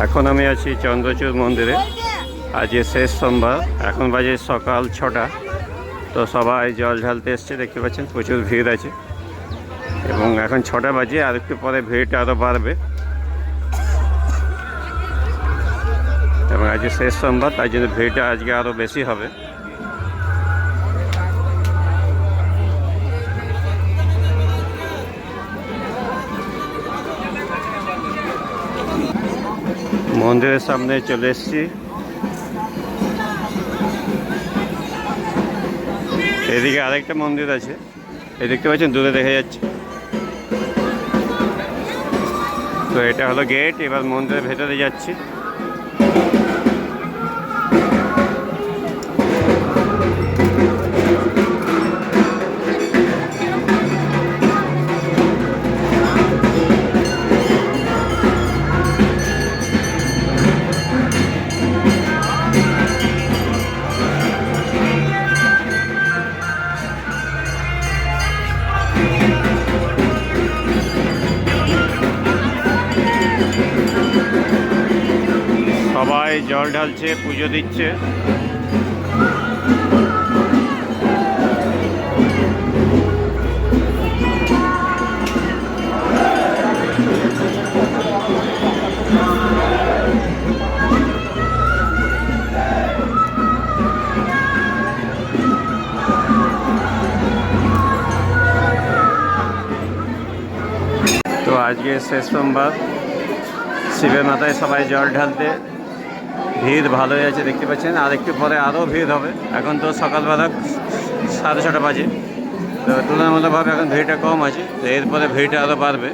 এখন আমি আছি চন্দ্রচূড় মন্দিরে। আজকে শেষ সোমবার, এখন বাজে সকাল 6টা। তো সবাই জল ঢালতে এসছে, দেখতে পাচ্ছেন প্রচুর ভিড় আছে। এবং এখন 6টা বাজে, আর একটু পরে ভিড়টা আরও বাড়বে। এবং আজকে শেষ সোমবার, তাই জন্য ভিড়টা আজকে আরও বেশি হবে। মন্দিরের সামনে চলে এসেছি। এদিকে আরেকটা মন্দির আছে, এই দেখতে পাচ্ছেন দূরে দেখা যাচ্ছে। তো এটা হলো গেট, এবার মন্দিরের ভেতরে যাচ্ছি। সবাই জল ঢালছে, পুজো দিচ্ছে। তো আজকে শেষ সোমবার, শিবের মাথায় সবাই জল ঢালতে ভিড় ভালোই আছে, দেখতে পাচ্ছেন। আর একটু পরে আরও ভিড় হবে। এখন তো সকালবেলা 6:30 বাজে, তো তুলনামূলকভাবে এখন ভিড়টা কম আছে। তো এরপরে ভিড়টা আরও বাড়বে।